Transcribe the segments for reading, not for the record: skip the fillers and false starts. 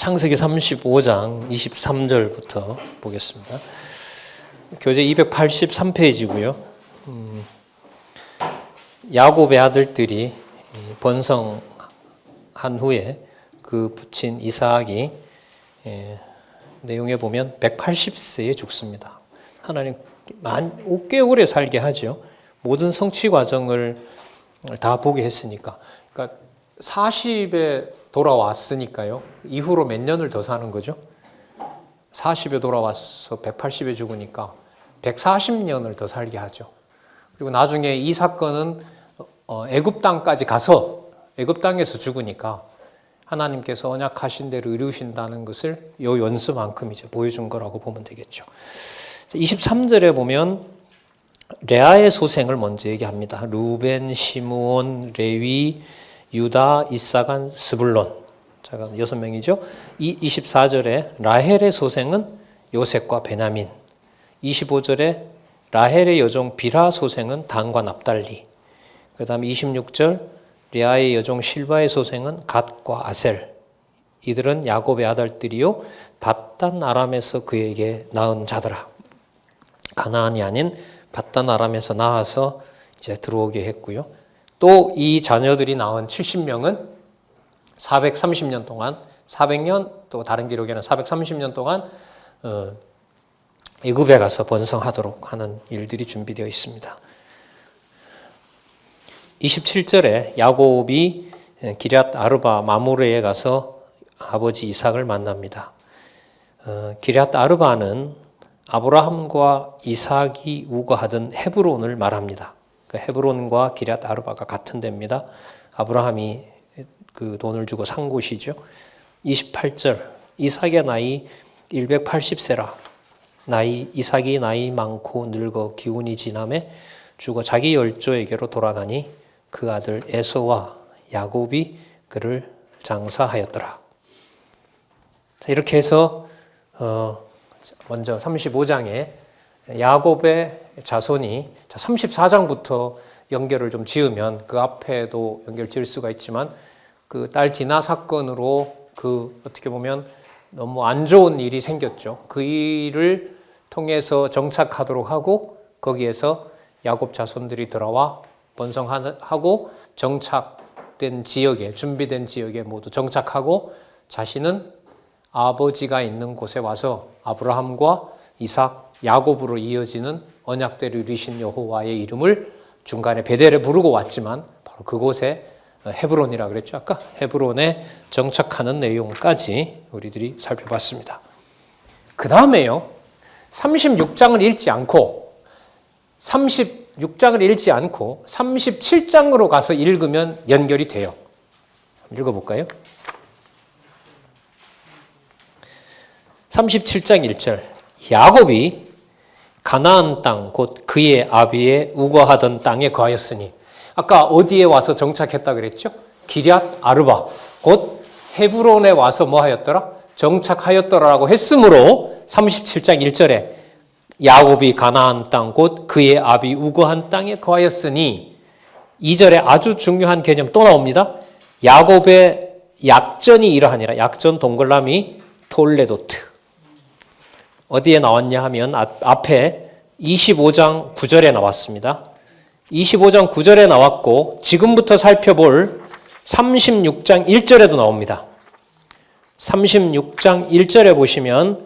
창세기 35장 23절부터 보겠습니다. 교재 283페이지고요. 야곱의 아들들이 번성한 후에 그 부친 이삭이 내용에 보면 180세에 죽습니다. 하나님 꽤 오래 살게 하죠. 모든 성취 과정을 다 보게 했으니까. 그러니까 40에 돌아왔으니까요. 이후로 몇 년을 더 사는 거죠? 40에 돌아와서 180에 죽으니까 140년을 더 살게 하죠. 그리고 나중에 이 사건은 애굽 땅까지 가서 애굽 땅에서 죽으니까 하나님께서 언약하신 대로 이루신다는 것을 이 연수만큼 이제 보여준 거라고 보면 되겠죠. 23절에 보면 레아의 소생을 먼저 얘기합니다. 루벤, 시므온, 레위, 유다, 이사간, 스불론. 자, 6명이죠. 24절에 라헬의 소생은 요셉과 베냐민. 25절에 라헬의 여종 빌하 소생은 단과 납달리. 그 다음에 26절 레아의 여종 실바의 소생은 갓과 아셀. 이들은 야곱의 아들들이요 밧단 아람에서 그에게 낳은 자더라. 가나안이 아닌 밧단 아람에서 낳아서 이제 들어오게 했고요. 또 이 자녀들이 낳은 70명은 430년 동안 400년 또 다른 기록에는 430년 동안 애굽에 가서 번성하도록 하는 일들이 준비되어 있습니다. 27절에 야곱이 기럇 아르바 마므레에 가서 아버지 이삭을 만납니다. 기럇 아르바는 아브라함과 이삭이 우거하던 헤브론을 말합니다. 그 헤브론과 기럇 아르바가 같은 데입니다. 아브라함이 그 돈을 주고 산 곳이죠. 28절 이삭의 나이 180세라. 이삭이 나이 많고 늙어 기운이 지남에 죽어 자기 열조에게로 돌아가니 그 아들 에서와 야곱이 그를 장사하였더라. 자, 이렇게 해서 먼저 35장에 야곱의 자손이 34장부터 연결을 좀 지으면 그 앞에도 연결 지을 수가 있지만 그 딸 디나 사건으로 그 어떻게 보면 너무 안 좋은 일이 생겼죠. 그 일을 통해서 정착하도록 하고 거기에서 야곱 자손들이 들어와 번성하고 정착된 지역에 준비된 지역에 모두 정착하고 자신은 아버지가 있는 곳에 와서 아브라함과 이삭, 야곱으로 이어지는 언약대로 이루신 여호와의 이름을 중간에 베델에 부르고 왔지만 바로 그곳에 헤브론이라 그랬죠. 아까 헤브론에 정착하는 내용까지 우리들이 살펴봤습니다. 그 다음에요. 36장을 읽지 않고 37장으로 가서 읽으면 연결이 돼요. 읽어볼까요? 37장 1절 야곱이 가나안 땅 곧 그의 아비의 우거하던 땅에 거하였으니 아까 어디에 와서 정착했다 그랬죠? 기럇 아르바 곧 헤브론에 와서 뭐 하였더라? 정착하였더라라고 했으므로 37장 1절에 야곱이 가나안 땅 곧 그의 아비 우거한 땅에 거하였으니 2절에 아주 중요한 개념 또 나옵니다. 야곱의 약전이 이러하니라. 약전 동글라미 톨레도트. 어디에 나왔냐 하면 앞에 25장 9절에 나왔습니다. 25장 9절에 나왔고 지금부터 살펴볼 36장 1절에도 나옵니다. 36장 1절에 보시면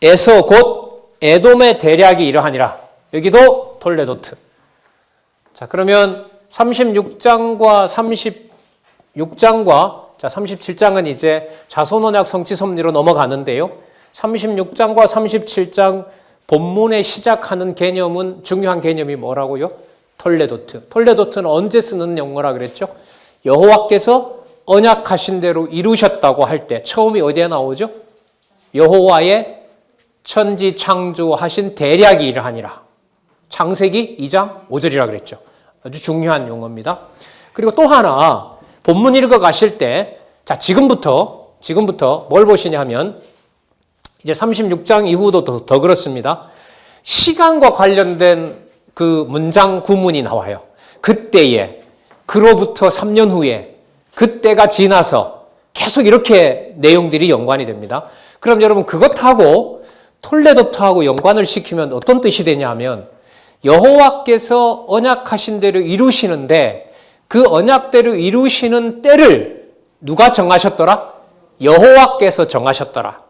에서 곧 에돔의 대략이 이러하니라. 여기도 톨레도트. 자, 그러면 36장과 37장은 이제 자손언약 성취 섭리로 넘어가는데요. 36장과 37장 본문에 시작하는 개념은 중요한 개념이 뭐라고요? 톨레도트. 톨레도트는 언제 쓰는 용어라 그랬죠? 여호와께서 언약하신 대로 이루셨다고 할 때 처음이 어디에 나오죠? 여호와의 천지 창조하신 대략이 이러하니라. 창세기 2장 5절이라 그랬죠. 아주 중요한 용어입니다. 그리고 또 하나 본문 읽어 가실 때 자, 지금부터 뭘 보시냐 하면 이제 36장 이후도 더 그렇습니다. 시간과 관련된 그 문장 구문이 나와요. 그때에, 그로부터 3년 후에, 그때가 지나서 계속 이렇게 내용들이 연관이 됩니다. 그럼 여러분 그것하고 톨레도트하고 연관을 시키면 어떤 뜻이 되냐 하면 여호와께서 언약하신 대로 이루시는데 그 언약대로 이루시는 때를 누가 정하셨더라? 여호와께서 정하셨더라.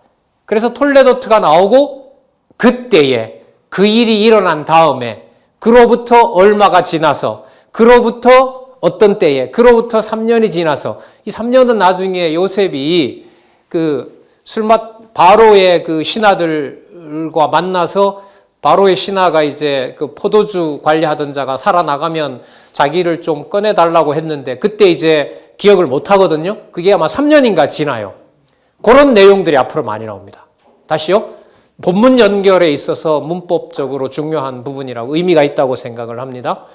그래서 톨레도트가 나오고 그때에 그 일이 일어난 다음에 그로부터 얼마가 지나서 그로부터 어떤 때에 그로부터 3년이 지나서 이 3년은 나중에 요셉이 그 바로의 그 신하들과 만나서 바로의 신하가 이제 그 포도주 관리하던 자가 살아나가면 자기를 좀 꺼내달라고 했는데 그때 이제 기억을 못 하거든요. 그게 아마 3년인가 지나요. 그런 내용들이 앞으로 많이 나옵니다. 다시요. 본문 연결에 있어서 문법적으로 중요한 부분이라고 의미가 있다고 생각을 합니다.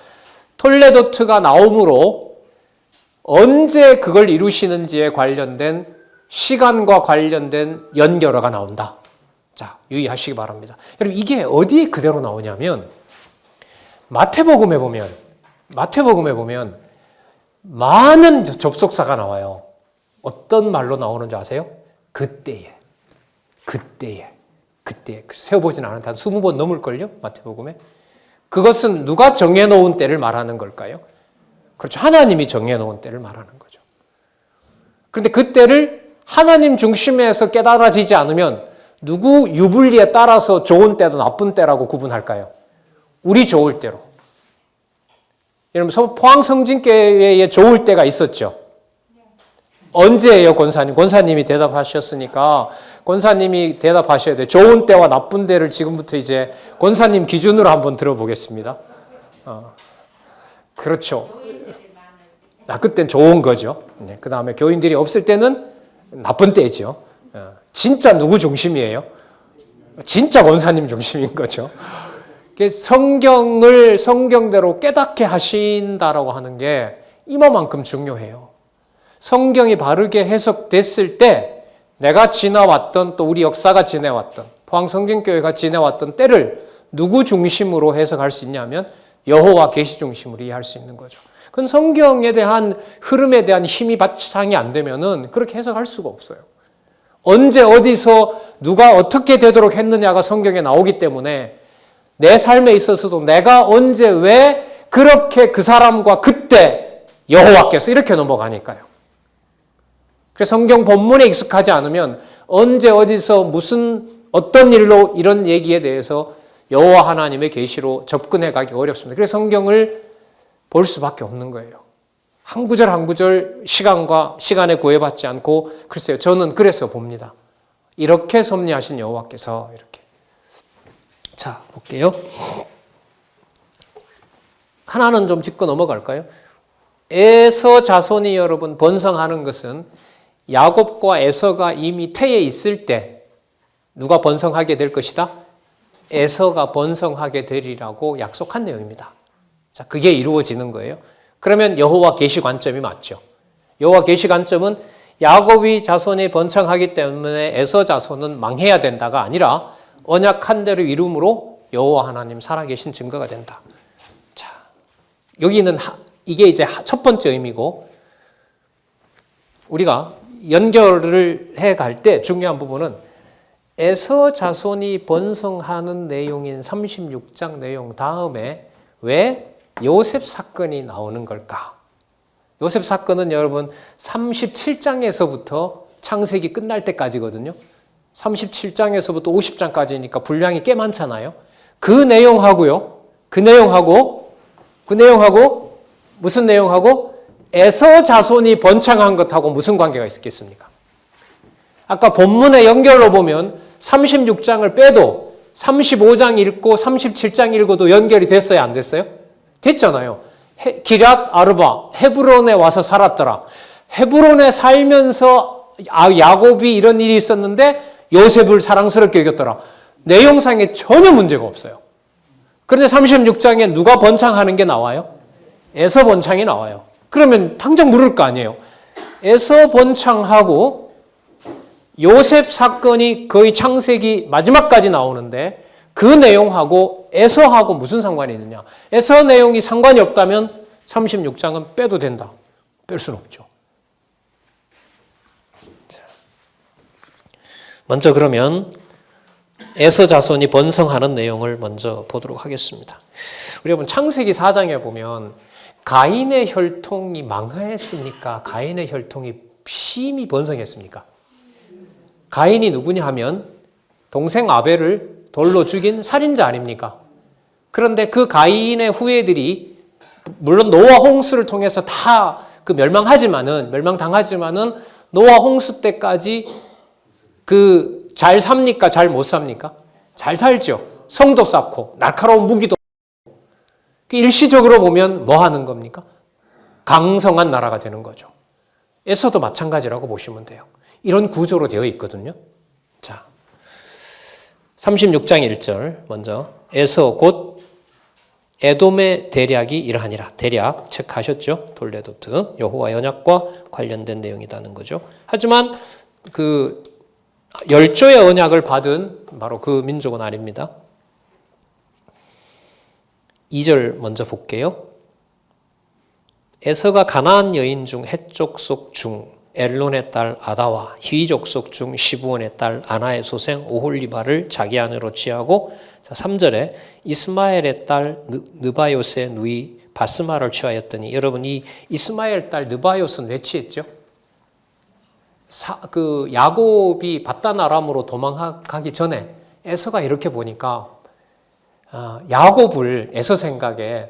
톨레도트가 나옴으로 언제 그걸 이루시는지에 관련된 시간과 관련된 연결어가 나온다. 자, 유의하시기 바랍니다. 여러분 이게 어디에 그대로 나오냐면 마태복음에 보면 많은 접속사가 나와요. 어떤 말로 나오는지 아세요? 그때에 세어보진 않았다. 한 20번 넘을걸요? 마태복음에. 그것은 누가 정해놓은 때를 말하는 걸까요? 그렇죠. 하나님이 정해놓은 때를 말하는 거죠. 그런데 그 때를 하나님 중심에서 깨달아지지 않으면 누구 유불리에 따라서 좋은 때도 나쁜 때라고 구분할까요? 우리 좋을 때로. 여러분 포항성진교회에 좋을 때가 있었죠. 언제예요, 권사님? 권사님이 대답하셨으니까 권사님이 대답하셔야 돼요. 좋은 때와 나쁜 때를 지금부터 이제 권사님 기준으로 한번 들어보겠습니다. 그렇죠. 그땐 좋은 거죠. 그 다음에 교인들이 없을 때는 나쁜 때죠. 진짜 누구 중심이에요? 진짜 권사님 중심인 거죠. 성경을 성경대로 깨닫게 하신다라고 하는 게 이만큼 중요해요. 성경이 바르게 해석됐을 때 내가 지나왔던 또 우리 역사가 지내왔던 포항성진교회가 지내왔던 때를 누구 중심으로 해석할 수 있냐면 여호와 계시 중심으로 이해할 수 있는 거죠. 그건 성경에 대한 흐름에 대한 힘이 바탕이 안 되면은 그렇게 해석할 수가 없어요. 언제 어디서 누가 어떻게 되도록 했느냐가 성경에 나오기 때문에 내 삶에 있어서도 내가 언제 왜 그렇게 그 사람과 그때 여호와께서 이렇게 넘어가니까요. 그래서 성경 본문에 익숙하지 않으면 언제 어디서 무슨 어떤 일로 이런 얘기에 대해서 여호와 하나님의 계시로 접근해 가기 어렵습니다. 그래서 성경을 볼 수밖에 없는 거예요. 한 구절 한 구절 시간에 구애받지 않고 글쎄요. 저는 그래서 봅니다. 이렇게 섭리하신 여호와께서 이렇게. 자, 볼게요. 하나는 좀 짚고 넘어갈까요? 에서 자손이 여러분 번성하는 것은 야곱과 에서가 이미 태에 있을 때 누가 번성하게 될 것이다? 에서가 번성하게 되리라고 약속한 내용입니다. 자, 그게 이루어지는 거예요. 그러면 여호와 계시 관점이 맞죠. 여호와 계시 관점은 야곱이 자손이 번성하기 때문에 에서 자손은 망해야 된다가 아니라 언약한 대로 이름으로 여호와 하나님 살아계신 증거가 된다. 자, 여기는 이게 이제 첫 번째 의미고 우리가 연결을 해갈 때 중요한 부분은 에서 자손이 번성하는 내용인 36장 내용 다음에 왜 요셉 사건이 나오는 걸까? 요셉 사건은 여러분 37장에서부터 창세기 끝날 때까지거든요. 37장에서부터 50장까지니까 분량이 꽤 많잖아요. 그 내용하고 무슨 내용하고 에서 자손이 번창한 것하고 무슨 관계가 있겠습니까? 아까 본문의 연결로 보면 36장을 빼도 35장 읽고 37장 읽어도 연결이 됐어요? 안 됐어요? 됐잖아요. 기럇 아르바, 헤브론에 와서 살았더라. 헤브론에 살면서 야곱이 이런 일이 있었는데 요셉을 사랑스럽게 여겼더라. 내용상에 전혀 문제가 없어요. 그런데 36장에 누가 번창하는 게 나와요? 에서 번창이 나와요. 그러면 당장 물을 거 아니에요. 에서 번창하고 요셉 사건이 거의 창세기 마지막까지 나오는데 그 내용하고 에서하고 무슨 상관이 있느냐. 에서 내용이 상관이 없다면 36장은 빼도 된다. 뺄 수는 없죠. 먼저 그러면 에서 자손이 번성하는 내용을 먼저 보도록 하겠습니다. 우리 여러분 창세기 4장에 보면 가인의 혈통이 망했습니까? 가인의 혈통이 심히 번성했습니까? 가인이 누구냐 하면 동생 아벨을 돌로 죽인 살인자 아닙니까? 그런데 그 가인의 후예들이 물론 노아 홍수를 통해서 다 그 멸망당하지만은 노아 홍수 때까지 그 잘 삽니까? 잘 못 삽니까? 잘 살죠. 성도 쌓고 날카로운 무기도. 일시적으로 보면 뭐 하는 겁니까? 강성한 나라가 되는 거죠. 에서도 마찬가지라고 보시면 돼요. 이런 구조로 되어 있거든요. 자, 36장 1절 먼저 에서 곧 에돔의 대략이 이러하니라. 대략 체크하셨죠? 돌레도트 여호와 언약과 관련된 내용이라는 거죠. 하지만 그 열조의 언약을 받은 바로 그 민족은 아닙니다. 2절 먼저 볼게요. 에서가 가나안 여인 중 헷 족속 중 엘론의 딸 아다와 히 족속 중 시브온의 딸 아나의 소생 오홀리바를 자기 아내로 취하고 3절에 이스마엘의 딸 느바요스의 누이 바스마를 취하였더니 여러분 이 이스마엘 딸 느바요스는 왜 취했죠? 그 야곱이 바단 아람으로 도망가기 전에 에서가 이렇게 보니까 야곱을 에서 생각에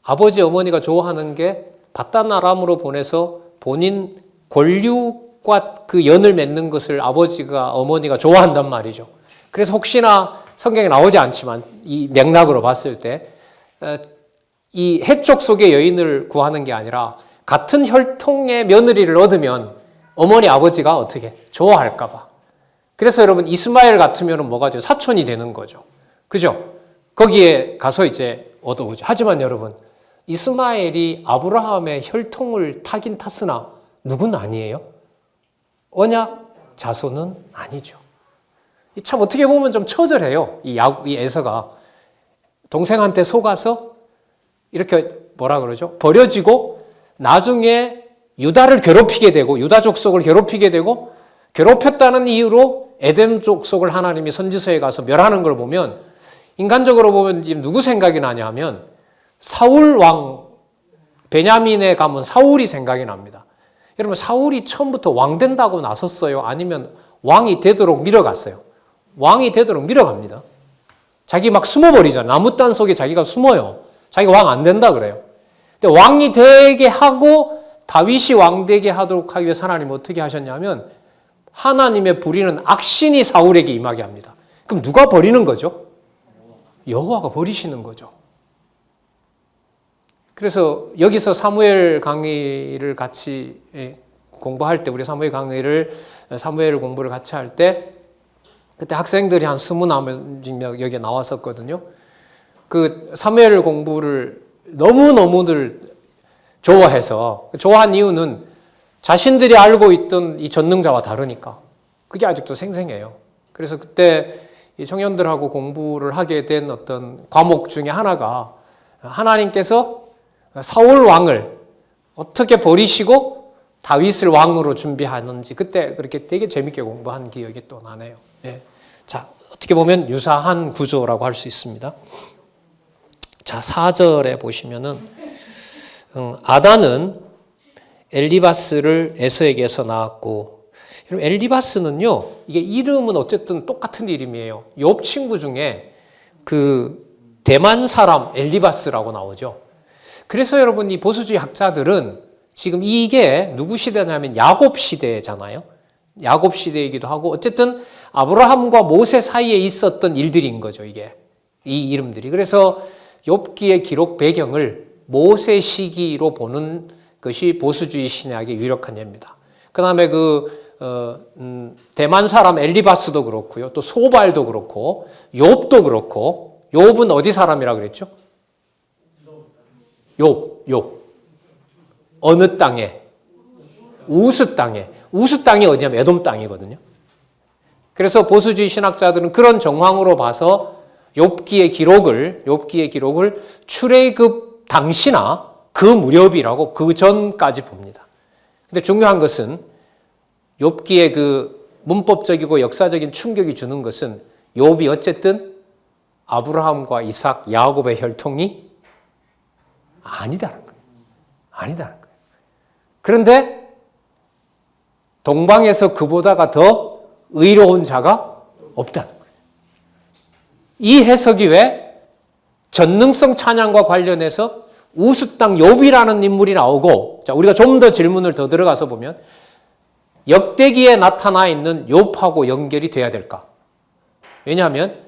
아버지 어머니가 좋아하는 게 바단 아람으로 보내서 본인 권력과 그 연을 맺는 것을 아버지가 어머니가 좋아한단 말이죠. 그래서 혹시나 성경에 나오지 않지만 이 맥락으로 봤을 때 이 해족 속의 여인을 구하는 게 아니라 같은 혈통의 며느리를 얻으면 어머니 아버지가 어떻게 좋아할까 봐. 그래서 여러분 이스마엘 같으면 뭐가 죠? 사촌이 되는 거죠. 그죠? 거기에 가서 이제 얻어오죠. 하지만 여러분 이스마엘이 아브라함의 혈통을 타긴 탔으나 누군 아니에요? 언약 자손은 아니죠. 참 어떻게 보면 좀 처절해요. 이 에서가 동생한테 속아서 이렇게 뭐라 그러죠? 버려지고 나중에 유다를 괴롭히게 되고 유다 족속을 괴롭히게 되고 괴롭혔다는 이유로 에덴 족속을 하나님이 선지서에 가서 멸하는 걸 보면 인간적으로 보면 지금 누구 생각이 나냐 하면 사울 왕 베냐민에 가면 사울이 생각이 납니다. 여러분 사울이 처음부터 왕 된다고 나섰어요? 아니면 왕이 되도록 밀어갔어요? 왕이 되도록 밀어갑니다. 자기 막 숨어버리잖아요. 나무단 속에 자기가 숨어요. 자기가 왕 안 된다 그래요. 근데 왕이 되게 하고 다윗이 왕 되게 하도록 하기 위해서 하나님 어떻게 하셨냐면 하나님의 부리는 악신이 사울에게 임하게 합니다. 그럼 누가 버리는 거죠? 여호와가 버리시는 거죠. 그래서 여기서 사무엘 강의를 같이 공부할 때 우리 사무엘 공부를 같이 할 때 그때 학생들이 한 20명 여기 나왔었거든요. 그 사무엘 공부를 너무너무들 좋아해서 좋아한 이유는 자신들이 알고 있던 이 전능자와 다르니까 그게 아직도 생생해요. 그래서 그때 이 청년들하고 공부를 하게 된 어떤 과목 중에 하나가 하나님께서 사울 왕을 어떻게 버리시고 다윗을 왕으로 준비하는지 그때 그렇게 되게 재밌게 공부한 기억이 또 나네요. 예. 자, 어떻게 보면 유사한 구조라고 할 수 있습니다. 자, 4절에 보시면은 아다는 엘리바스를 에서에게서 낳았고 여러분 엘리바스는요. 이게 이름은 어쨌든 똑같은 이름이에요. 욥 친구 중에 그 대만 사람 엘리바스라고 나오죠. 그래서 여러분 이 보수주의 학자들은 지금 이게 누구 시대냐면 야곱 시대잖아요. 야곱 시대이기도 하고 어쨌든 아브라함과 모세 사이에 있었던 일들인 거죠. 이게 이 이름들이. 그래서 욥기의 기록 배경을 모세 시기로 보는 것이 보수주의 신학의 유력한 예입니다. 그 다음에 대만 사람 엘리바스도 그렇고요. 또 소발도 그렇고 욥도 그렇고 욥은 어디 사람이라 그랬죠? 욥. 어느 땅에? 우스 땅에. 우스 땅이 어디냐면 에돔 땅이거든요. 그래서 보수주의 신학자들은 그런 정황으로 봐서 욥기의 기록을 출애굽 당시나 그 무렵이라고 그 전까지 봅니다. 근데 중요한 것은 욥기의 그 문법적이고 역사적인 충격이 주는 것은 욥이 어쨌든 아브라함과 이삭, 야곱의 혈통이 아니다는 거예요. 아니다는 거예요. 그런데 동방에서 그보다가 더 의로운 자가 없다는 거예요. 이 해석이 왜 전능성 찬양과 관련해서 우스 땅 욥이라는 인물이 나오고, 자, 우리가 좀 더 질문을 더 들어가서 보면 역대기에 나타나 있는 욥하고 연결이 돼야 될까? 왜냐하면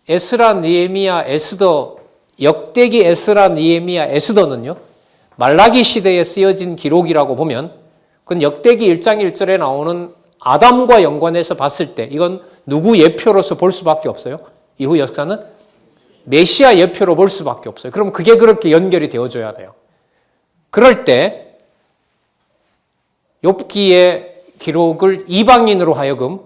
에스라, 느헤미야, 에스더, 역대기 에스라, 느헤미야, 에스더는요, 말라기 시대에 쓰여진 기록이라고 보면 그건 역대기 1장 1절에 나오는 아담과 연관해서 봤을 때 이건 누구 예표로서 볼 수밖에 없어요. 이후 역사는 메시아 예표로 볼 수밖에 없어요. 그럼 그게 그렇게 연결이 되어줘야 돼요. 그럴 때 욥기의 기록을 이방인으로 하여금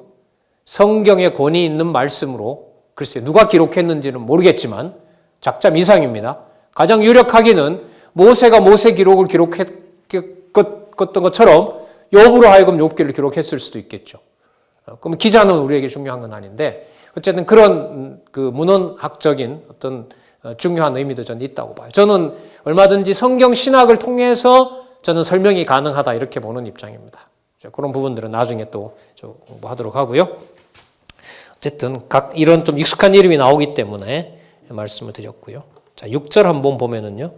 성경에 권위 있는 말씀으로, 글쎄요, 누가 기록했는지는 모르겠지만 작자 이상입니다. 가장 유력하기는 모세가 모세 기록을 기록했던 것처럼 욥으로 하여금 욥기를 기록했을 수도 있겠죠. 그럼 기자는 우리에게 중요한 건 아닌데 어쨌든 그런 그 문헌학적인 어떤 중요한 의미도 저는 있다고 봐요. 저는 얼마든지 성경 신학을 통해서 저는 설명이 가능하다 이렇게 보는 입장입니다. 그런 부분들은 나중에 또 공부하도록 하고요. 어쨌든 각 이런 좀 익숙한 이름이 나오기 때문에 말씀을 드렸고요. 자, 6절 한번 보면은요.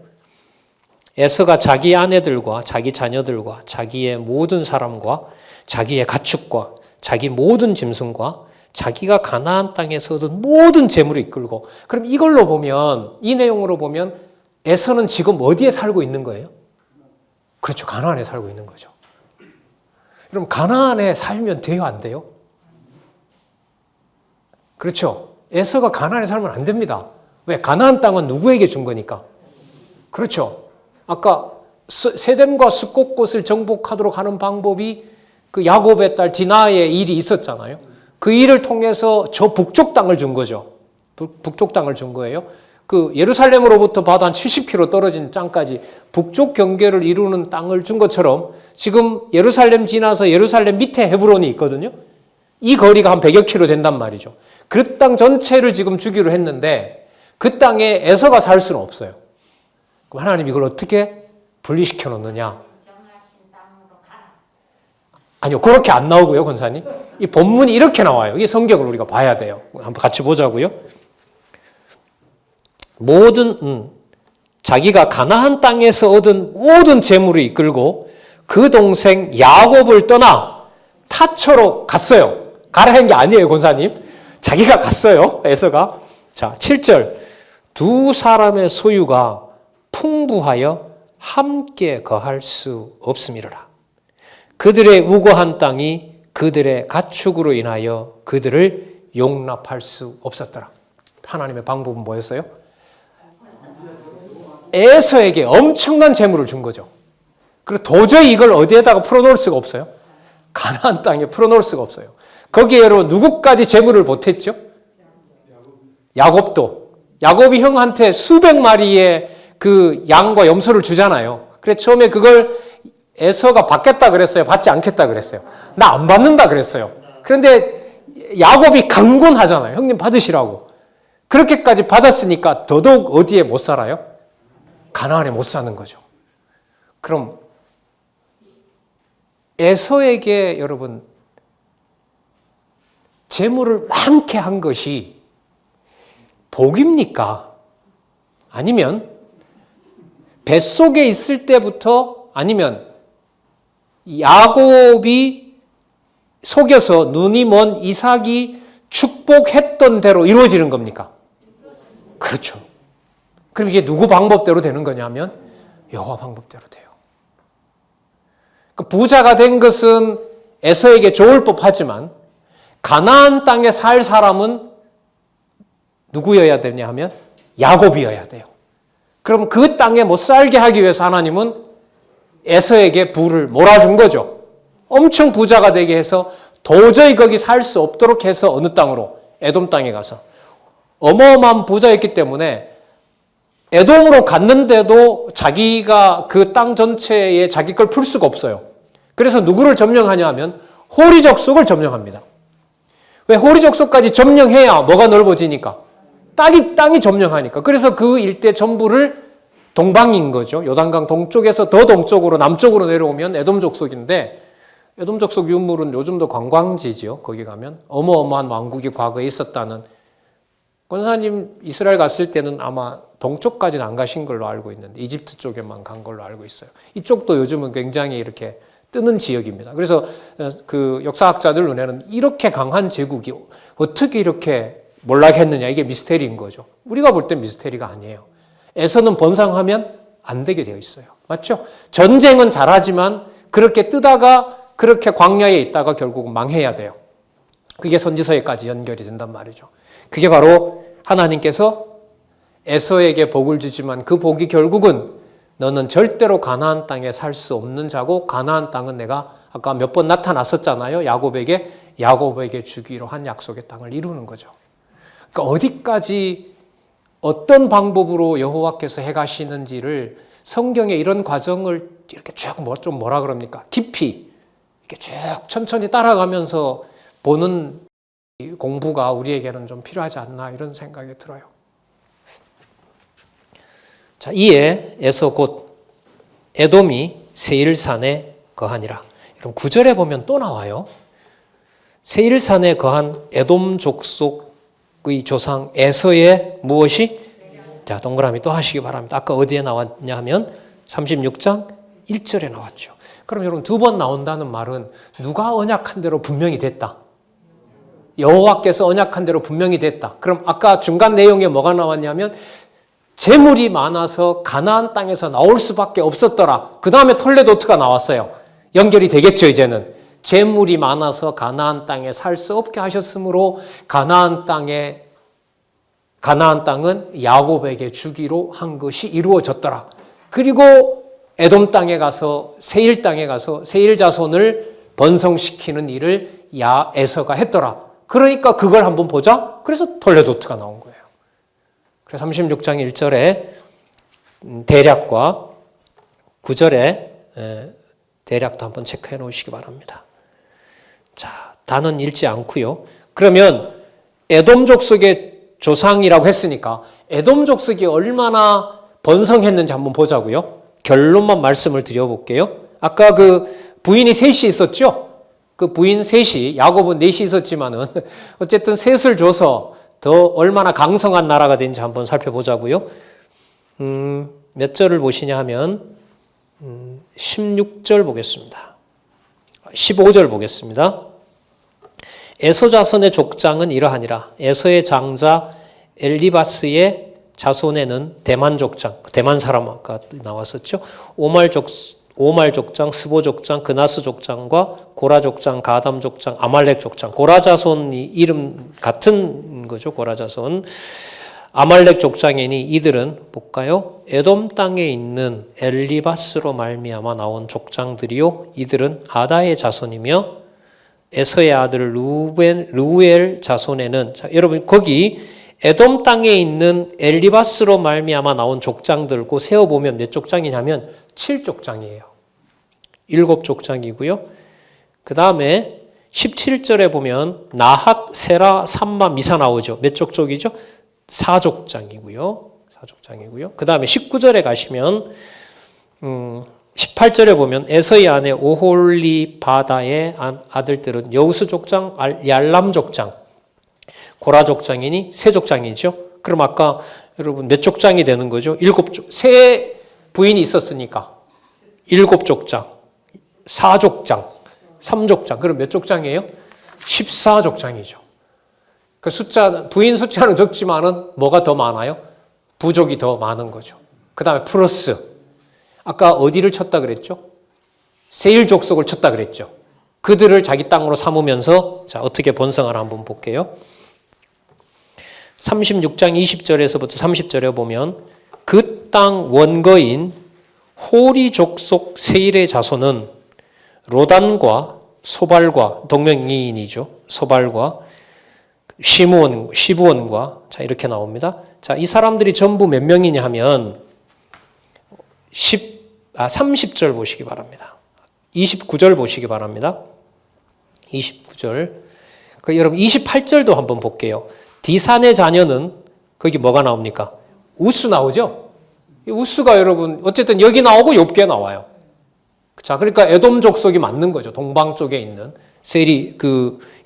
에서가 자기 아내들과 자기 자녀들과 자기의 모든 사람과 자기의 가축과 자기 모든 짐승과 자기가 가나안 땅에서 얻은 모든 재물을 이끌고, 그럼 이걸로 보면, 이 내용으로 보면 에서는 지금 어디에 살고 있는 거예요? 그렇죠. 가나안에 살고 있는 거죠. 그럼 가나안에 살면 돼요, 안 돼요? 그렇죠. 에서가 가나안에 살면 안 됩니다. 왜? 가나안 땅은 누구에게 준 거니까. 그렇죠. 아까 세겜과 숫곳곳을 정복하도록 하는 방법이 그 야곱의 딸 디나의 일이 있었잖아요. 그 일을 통해서 저 북쪽 땅을 준 거죠. 북쪽 땅을 준 거예요. 그 예루살렘으로부터 바다 한 70km 떨어진 땅까지 북쪽 경계를 이루는 땅을 준 것처럼 지금 예루살렘 지나서 예루살렘 밑에 헤브론이 있거든요. 이 거리가 한 100여 킬로 된단 말이죠. 그 땅 전체를 지금 주기로 했는데 그 땅에 에서가 살 수는 없어요. 그럼 하나님 이걸 어떻게 분리시켜 놓느냐? 아니요, 그렇게 안 나오고요, 권사님. 이 본문이 이렇게 나와요. 이 성경을 우리가 봐야 돼요. 한번 같이 보자고요. 모든 자기가 가나안 땅에서 얻은 모든 재물을 이끌고 그 동생 야곱을 떠나 타초로 갔어요. 가라 한 게 아니에요, 권사님. 자기가 갔어요, 에서가. 자, 7절. 두 사람의 소유가 풍부하여 함께 거할 수 없음이로라. 그들의 우거한 땅이 그들의 가축으로 인하여 그들을 용납할 수 없었더라. 하나님의 방법은 뭐였어요? 에서에게 엄청난 재물을 준 거죠. 그리고 도저히 이걸 어디에다가 풀어놓을 수가 없어요. 가나안 땅에 풀어놓을 수가 없어요. 거기에로 누구까지 재물을 보탰죠? 야곱도. 야곱이 형한테 수백 마리의 그 양과 염소를 주잖아요. 그래 처음에 그걸 에서가 받겠다 그랬어요? 받지 않겠다 그랬어요? 나 안 받는다 그랬어요. 그런데 야곱이 강권하잖아요. 형님 받으시라고. 그렇게까지 받았으니까 더더욱 어디에 못 살아요? 가나안에 못 사는 거죠. 그럼 에서에게 여러분 재물을 많게 한 것이 복입니까? 아니면 뱃속에 있을 때부터, 아니면 야곱이 속여서 눈이 먼 이삭이 축복했던 대로 이루어지는 겁니까? 그렇죠. 그럼 이게 누구 방법대로 되는 거냐면 여호와 방법대로 돼요. 그러니까 부자가 된 것은 에서에게 좋을 법하지만 가나안 땅에 살 사람은 누구여야 되냐 하면 야곱이어야 돼요. 그럼 그 땅에 못 살게 하기 위해서 하나님은 에서에게 부를 몰아준 거죠. 엄청 부자가 되게 해서 도저히 거기 살 수 없도록 해서 어느 땅으로? 에돔 땅에 가서. 어마어마한 부자였기 때문에 에돔으로 갔는데도 자기가 그 땅 전체에 자기 걸 풀 수가 없어요. 그래서 누구를 점령하냐 하면 호리 족속을 점령합니다. 왜 호리 족속까지 점령해야 뭐가 넓어지니까? 땅이 점령하니까. 그래서 그 일대 전부를 동방인 거죠. 요단강 동쪽에서 더 동쪽으로 남쪽으로 내려오면 에돔 족속인데 에돔 족속 유물은 요즘도 관광지죠. 거기 가면 어마어마한 왕국이 과거에 있었다는. 권사님 이스라엘 갔을 때는 아마 동쪽까지는 안 가신 걸로 알고 있는데 이집트 쪽에만 간 걸로 알고 있어요. 이쪽도 요즘은 굉장히 이렇게 뜨는 지역입니다. 그래서 그 역사학자들 눈에는 이렇게 강한 제국이 어떻게 이렇게 몰락했느냐, 이게 미스테리인 거죠. 우리가 볼 땐 미스테리가 아니에요. 에서는 번성하면 안 되게 되어 있어요. 맞죠? 전쟁은 잘하지만 그렇게 뜨다가 그렇게 광야에 있다가 결국은 망해야 돼요. 그게 선지서에까지 연결이 된단 말이죠. 그게 바로 하나님께서 에서에게 복을 주지만 그 복이 결국은 너는 절대로 가나안 땅에 살 수 없는 자고 가나안 땅은 내가 아까 몇 번 나타났었잖아요. 야곱에게 주기로 한 약속의 땅을 이루는 거죠. 그러니까 어디까지 어떤 방법으로 여호와께서 해가시는지를 성경에 이런 과정을 이렇게 쭉 좀 뭐라 그럽니까? 깊이 이렇게 쭉 천천히 따라가면서 보는 공부가 우리에게는 좀 필요하지 않나 이런 생각이 들어요. 자, 이에 에서 곧 에돔이 세일산에 거하니라. 여러분 9절에 보면 또 나와요. 세일산에 거한 에돔 족속의 조상 에서의 무엇이? 자, 동그라미 또 하시기 바랍니다. 아까 어디에 나왔냐 하면 36장 1절에 나왔죠. 그럼 여러분 두 번 나온다는 말은 누가 언약한 대로 분명히 됐다. 여호와께서 언약한 대로 분명히 됐다. 그럼 아까 중간 내용에 뭐가 나왔냐면 재물이 많아서 가나안 땅에서 나올 수밖에 없었더라. 그 다음에 톨레도트가 나왔어요. 연결이 되겠죠, 이제는. 재물이 많아서 가나안 땅에 살 수 없게 하셨으므로 가나안 땅은 야곱에게 주기로 한 것이 이루어졌더라. 그리고 에돔 땅에 가서 세일 땅에 가서 세일 자손을 번성시키는 일을 에서가 했더라. 그러니까 그걸 한번 보자. 그래서 톨레도트가 나온 거예요. 그래서 36장 1절에 대략과 9절에 대략도 한번 체크해 놓으시기 바랍니다. 자, 다는 읽지 않고요. 그러면 에돔 족속의 조상이라고 했으니까 에돔 족속이 얼마나 번성했는지 한번 보자고요. 결론만 말씀을 드려볼게요. 아까 그 부인이 셋이 있었죠? 그 부인 셋이, 야곱은 넷이 있었지만은 어쨌든 셋을 줘서 더 얼마나 강성한 나라가 된지 한번 살펴보자고요. 몇 절을 보시냐 하면 16절 보겠습니다. 15절 보겠습니다. 에서 자손의 족장은 이러하니라. 에서의 장자 엘리바스의 자손에는 대만 족장, 대만 사람 아까 나왔었죠. 오말 족장, 스보 족장, 그나스 족장과 고라 족장, 가담 족장, 아말렉 족장. 고라 자손이 이름 같은 거죠. 고라 자손. 아말렉 족장이니 이들은 볼까요? 에돔 땅에 있는 엘리바스로 말미암아 나온 족장들이요. 이들은 아다의 자손이며 에서의 아들 루엘 자손에는 자, 여러분 거기 에돔 땅에 있는 엘리바스로 말미암아 나온 족장들고 세어보면 몇 족장이냐면 7족장이에요. 7족장이고요. 그 다음에 17절에 보면 나핫, 세라, 삼마, 미사 나오죠. 몇 족족이죠? 4족장이고요. 4족장이고요. 그 다음에 19절에 가시면 18절에 보면 에서의 아내 오홀리 바다의 아들들은 여우스 족장, 얄람 족장, 고라 족장이니 세 족장이죠. 그럼 아까 여러분 몇 족장이 되는 거죠? 7족. 세 부인이 있었으니까 7족장, 4족장, 3족장. 그럼 몇 족장이에요? 14족장이죠. 그 부인 숫자는 적지만은 뭐가 더 많아요? 부족이 더 많은 거죠. 그 다음에 플러스. 아까 어디를 쳤다 그랬죠? 세일 족속을 쳤다 그랬죠. 그들을 자기 땅으로 삼으면서 자, 어떻게 번성하나 한번 볼게요. 36장 20절에서부터 30절에 보면 그 땅 원거인 호리 족속 세일의 자손은 로단과 소발과 동명이인이죠. 소발과 시부원과 자 이렇게 나옵니다. 자, 이 사람들이 전부 몇 명이냐 하면 30절 보시기 바랍니다. 29절 보시기 바랍니다. 29절. 여러분 28절도 한번 볼게요. 디산의 자녀는 거기 뭐가 나옵니까? 우스 나오죠? 이 우스가 여러분 어쨌든 여기 나오고 욥기에 나와요. 자, 그러니까 에돔 족속이 맞는 거죠. 동방 쪽에 있는 세리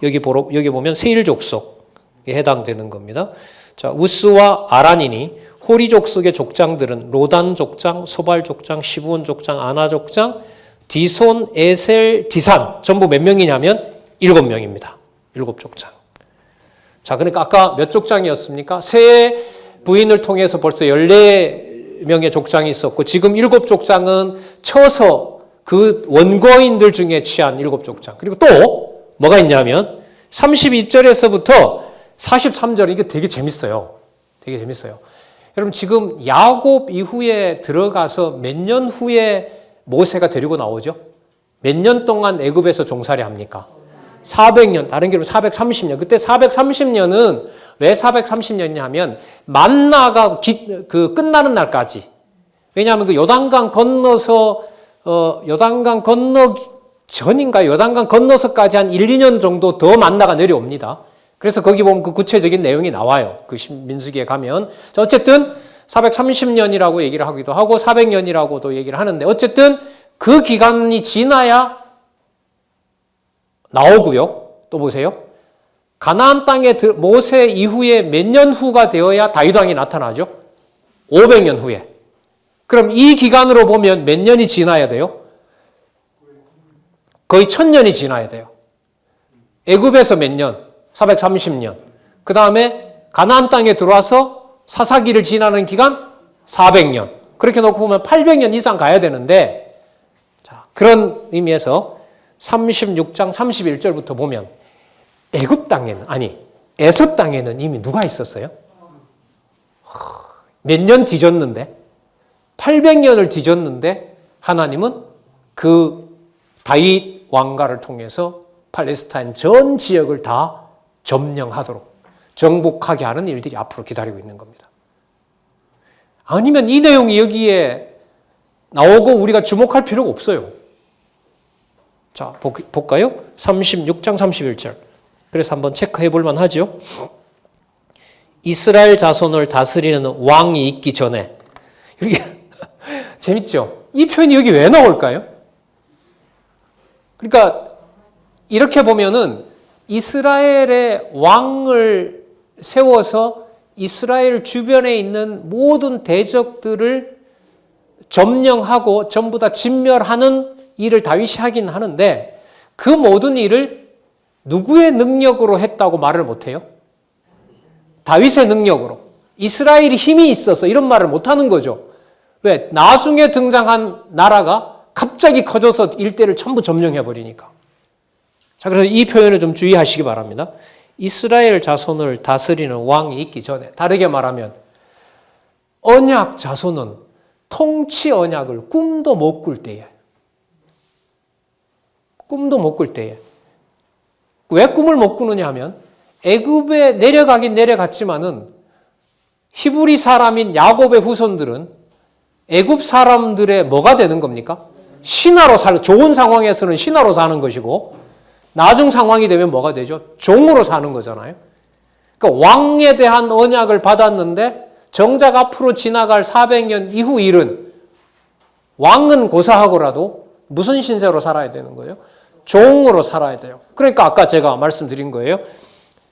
여기 보면 세일 족속에 해당되는 겁니다. 자, 우스와 아란이니 호리 족속의 족장들은 로단 족장, 소발 족장, 시브온 족장, 아나 족장, 디손, 에셀, 디산 전부 몇 명이냐면 7명입니다. 7족장. 자, 그러니까 아까 몇 족장이었습니까? 세 부인을 통해서 벌써 14명의 족장이 있었고 지금 7족장은 쳐서 그 원거인들 중에 취한 7족장. 그리고 또 뭐가 있냐면 32절에서부터 43절 이게 되게 재밌어요. 되게 재밌어요. 여러분 지금 야곱 이후에 들어가서 몇 년 후에 모세가 데리고 나오죠? 몇 년 동안 애굽에서 종살이 합니까? 400년, 다른 길로 430년. 그때 430년은 왜 430년이냐 하면 만나가 끝나는 날까지. 왜냐하면 그 요단강 건너서 요단강 건너서까지 한 1, 2년 정도 더 만나가 내려옵니다. 그래서 거기 보면 그 구체적인 내용이 나와요. 그 민수기에 가면. 자, 어쨌든 430년이라고 얘기를 하기도 하고 400년이라고도 얘기를 하는데 어쨌든 그 기간이 지나야 나오고요. 또 보세요. 가나안 땅에 모세 이후에 몇 년 후가 되어야 다윗 왕이 나타나죠. 500년 후에. 그럼 이 기간으로 보면 몇 년이 지나야 돼요? 거의 1000년이 지나야 돼요. 애굽에서 몇 년? 430년. 그 다음에 가나안 땅에 들어와서 사사기를 지나는 기간 400년. 그렇게 놓고 보면 800년 이상 가야 되는데 자, 그런 의미에서 36장 31절부터 보면 애굽 땅에는 에서 땅에는 이미 누가 있었어요? 몇 년 뒤졌는데 800년을 뒤졌는데 하나님은 그 다윗 왕가를 통해서 팔레스타인 전 지역을 다 점령하도록 정복하게 하는 일들이 앞으로 기다리고 있는 겁니다. 아니면 이 내용이 여기에 나오고 우리가 주목할 필요가 없어요. 자, 볼까요? 36장 31절. 그래서 한번 체크해 볼 만하죠. 이스라엘 자손을 다스리는 왕이 있기 전에. 이렇게 재밌죠? 이 표현이 여기 왜 나올까요? 그러니까 이렇게 보면은 이스라엘의 왕을 세워서 이스라엘 주변에 있는 모든 대적들을 점령하고 전부 다 진멸하는 일을 다윗이 하긴 하는데 그 모든 일을 누구의 능력으로 했다고 말을 못해요? 다윗의 능력으로. 이스라엘이 힘이 있어서 이런 말을 못하는 거죠. 왜? 나중에 등장한 나라가 갑자기 커져서 일대를 전부 점령해버리니까. 자, 그래서 이 표현을 좀 주의하시기 바랍니다. 이스라엘 자손을 다스리는 왕이 있기 전에, 다르게 말하면 언약 자손은 통치 언약을 꿈도 못 꿀 때에, 왜 꿈을 못 꾸느냐 하면 애굽에 내려가긴 내려갔지만은 히브리 사람인 야곱의 후손들은 애굽 사람들의 뭐가 되는 겁니까? 신하로 좋은 상황에서는 신하로 사는 것이고 나중 상황이 되면 뭐가 되죠? 종으로 사는 거잖아요. 그러니까 왕에 대한 언약을 받았는데 정작 앞으로 지나갈 400년 이후 일은 왕은 고사하고라도 무슨 신세로 살아야 되는 거예요? 종으로 살아야 돼요. 그러니까 아까 제가 말씀드린 거예요.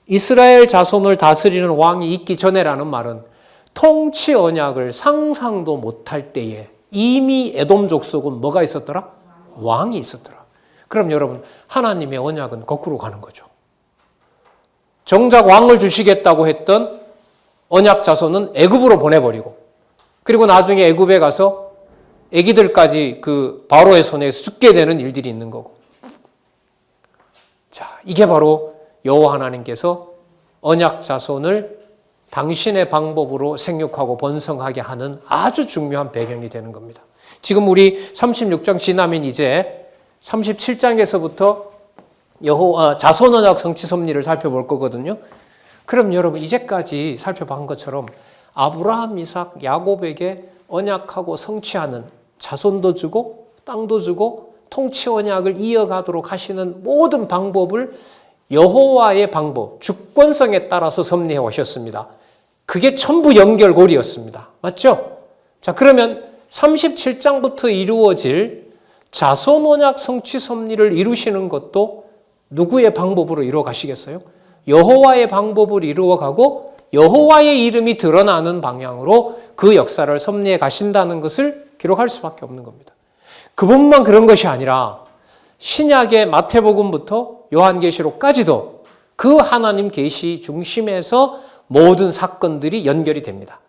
이스라엘 자손을 다스리는 왕이 있기 전에라는 말은 통치 언약을 상상도 못할 때에 이미 에돔 족속은 뭐가 있었더라? 왕이 있었더라. 그럼 여러분, 하나님의 언약은 거꾸로 가는 거죠. 정작 왕을 주시겠다고 했던 언약 자손은 애굽으로 보내버리고 그리고 나중에 애굽에 가서 애기들까지 그 바로의 손에서 죽게 되는 일들이 있는 거고. 자, 이게 바로 여호와 하나님께서 언약 자손을 당신의 방법으로 생육하고 번성하게 하는 아주 중요한 배경이 되는 겁니다. 지금 우리 36장 지나면 이제 37장에서부터 자손 언약 성취 섭리를 살펴볼 거거든요. 그럼 여러분 이제까지 살펴본 것처럼 아브라함, 이삭, 야곱에게 언약하고 성취하는 자손도 주고 땅도 주고 통치 언약을 이어가도록 하시는 모든 방법을 여호와의 방법, 주권성에 따라서 섭리해 오셨습니다. 그게 전부 연결고리였습니다. 맞죠? 자, 그러면 37장부터 이루어질 자손 언약 성취 섭리를 이루시는 것도 누구의 방법으로 이루어 가시겠어요? 여호와의 방법으로 이루어 가고 여호와의 이름이 드러나는 방향으로 그 역사를 섭리해 가신다는 것을 기록할 수밖에 없는 겁니다. 그것만 그런 것이 아니라 신약의 마태복음부터 요한계시록까지도 그 하나님 계시 중심에서 모든 사건들이 연결이 됩니다.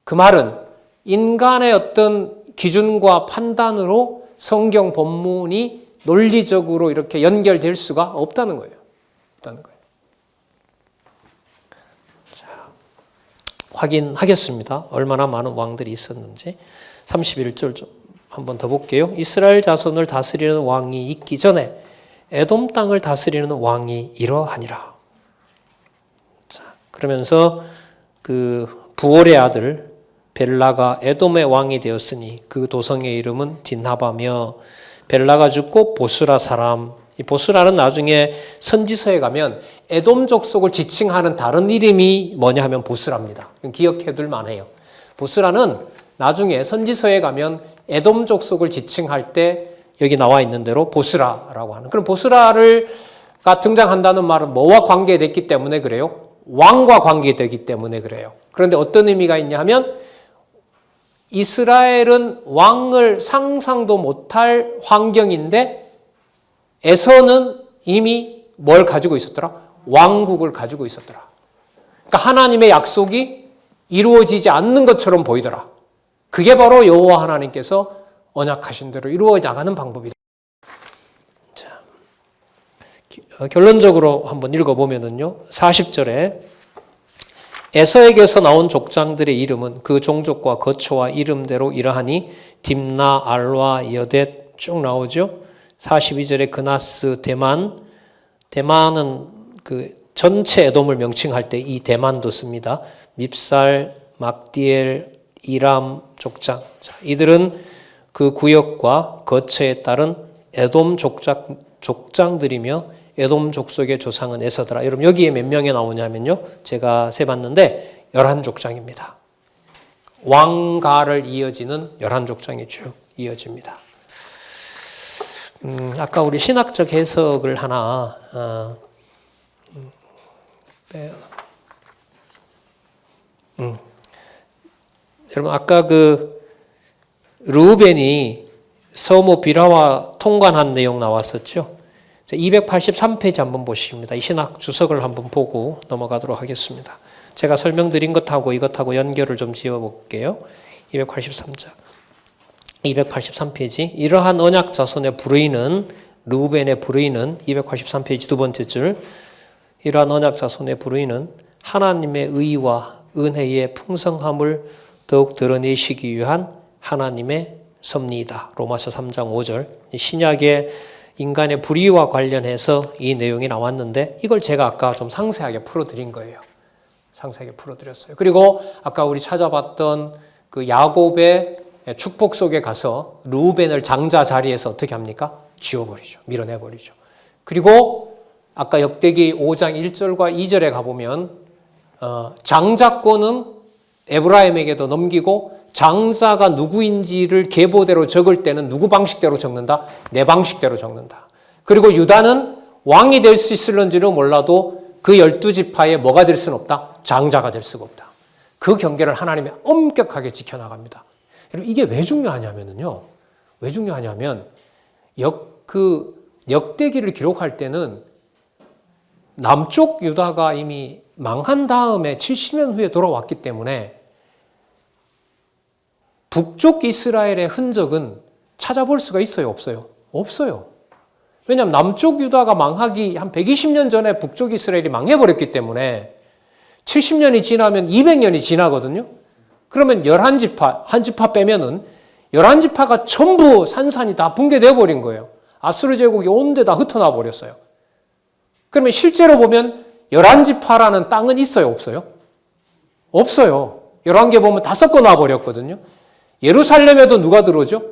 그 말은 인간의 어떤 기준과 판단으로 성경 본문이 논리적으로 이렇게 연결될 수가 없다는 거예요. 없다는 거예요. 자, 확인하겠습니다. 얼마나 많은 왕들이 있었는지. 31절 좀 한번 더 볼게요. 이스라엘 자손을 다스리는 왕이 있기 전에 에돔 땅을 다스리는 왕이 이러하니라. 자, 그러면서 그 부올의 아들 벨라가 에돔의 왕이 되었으니 그 도성의 이름은 딘하바며 벨라가 죽고 보스라 사람. 이 보스라는 나중에 선지서에 가면 에돔 족속을 지칭하는 다른 이름이 뭐냐 하면 보스라입니다. 기억해둘 만해요. 보스라는 나중에 선지서에 가면 에돔 족속을 지칭할 때 여기 나와 있는 대로 보스라라고 하는. 그럼 보스라가 등장한다는 말은 뭐와 관계됐기 때문에 그래요? 왕과 관계되기 때문에 그래요. 그런데 어떤 의미가 있냐 하면 이스라엘은 왕을 상상도 못할 환경인데 에서는 이미 뭘 가지고 있었더라? 왕국을 가지고 있었더라. 그러니까 하나님의 약속이 이루어지지 않는 것처럼 보이더라. 그게 바로 여호와 하나님께서 언약하신 대로 이루어 나가는 방법이다. 자, 결론적으로 한번 읽어보면은요, 40절에 에서에게서 나온 족장들의 이름은 그 종족과 거처와 이름대로 이러하니 딥나, 알와, 여댓 쭉 나오죠. 42절에 그나스, 대만은 그 전체 에돔을 명칭할 때 이 대만도 씁니다. 밉살, 막디엘, 이람 족장. 자, 이들은 그 구역과 거처에 따른 에돔 족장들이며 에돔 족속의 조상은 에서더라. 여러분 여기에 몇 명이 나오냐면요. 제가 세봤는데 11족장입니다. 왕가를 이어지는 11족장이 쭉 이어집니다. 아까 우리 신학적 해석을 하나 여러분 아까 그 르우벤이 서모 비라와 통관한 내용 나왔었죠. 283페이지 한번 보십니다. 이 신학 주석을 한번 보고 넘어가도록 하겠습니다. 제가 설명드린 것하고 이것하고 연결을 좀 지어볼게요. 283페이지. 이러한 언약 자손의 불의는 르우벤의 불의는 283페이지 두 번째 줄. 이러한 언약 자손의 불의는 하나님의 의와 은혜의 풍성함을 더욱 드러내시기 위한 하나님의 섭리이다. 로마서 3장 5절. 신약의 인간의 불의와 관련해서 이 내용이 나왔는데 이걸 제가 아까 좀 상세하게 풀어드린 거예요. 상세하게 풀어드렸어요. 그리고 아까 우리 찾아봤던 그 야곱의 축복 속에 가서 르우벤을 장자 자리에서 어떻게 합니까? 지워버리죠. 밀어내버리죠. 그리고 아까 역대기 5장 1절과 2절에 가보면 장자권은 에브라임에게도 넘기고 장자가 누구인지를 계보대로 적을 때는 누구 방식대로 적는다? 내 방식대로 적는다. 그리고 유다는 왕이 될 수 있을런지는 몰라도 그 12지파에 뭐가 될 수는 없다? 장자가 될 수가 없다. 그 경계를 하나님이 엄격하게 지켜나갑니다. 여러분 이게 왜 중요하냐면요. 왜 중요하냐면 역대기를 기록할 때는 남쪽 유다가 이미 망한 다음에 70년 후에 돌아왔기 때문에 북쪽 이스라엘의 흔적은 찾아볼 수가 있어요? 없어요? 없어요. 왜냐하면 남쪽 유다가 망하기 한 120년 전에 북쪽 이스라엘이 망해버렸기 때문에 70년이 지나면 200년이 지나거든요. 그러면 11지파, 한 지파 빼면은 11지파가 전부 산산이 다 붕괴되어 버린 거예요. 아수르 제국이 온 데 다 흩어나 버렸어요. 그러면 실제로 보면 11지파라는 땅은 있어요? 없어요? 없어요. 11개 보면 다 섞어 놔 버렸거든요. 예루살렘에도 누가 들어오죠?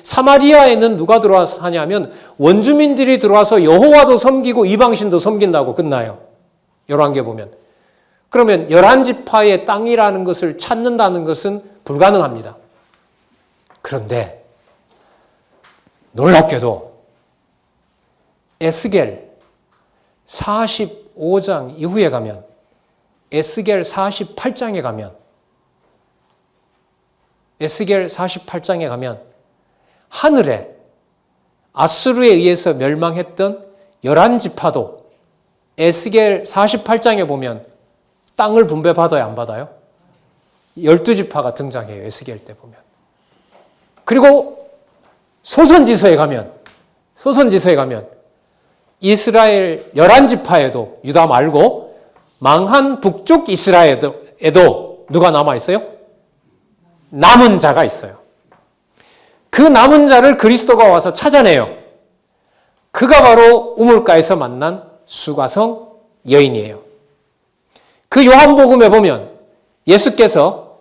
사마리아에는 누가 들어와서 하냐면 원주민들이 들어와서 여호와도 섬기고 이방신도 섬긴다고 끝나요. 열왕기에 보면. 그러면 11지파의 땅이라는 것을 찾는다는 것은 불가능합니다. 그런데 놀랍게도 에스겔 45장 이후에 가면, 에스겔 48장에 가면 하늘에 아수르에 의해서 멸망했던 11지파도 에스겔 48장에 보면 땅을 분배받아야 안 받아요? 12지파가 등장해요. 에스겔 때 보면. 그리고 소선지서에 가면 이스라엘 11지파에도, 유다 말고 망한 북쪽 이스라엘에도 누가 남아있어요? 남은 자가 있어요. 그 남은 자를 그리스도가 와서 찾아내요. 그가 바로 우물가에서 만난 수가성 여인이에요. 그 요한복음에 보면 예수께서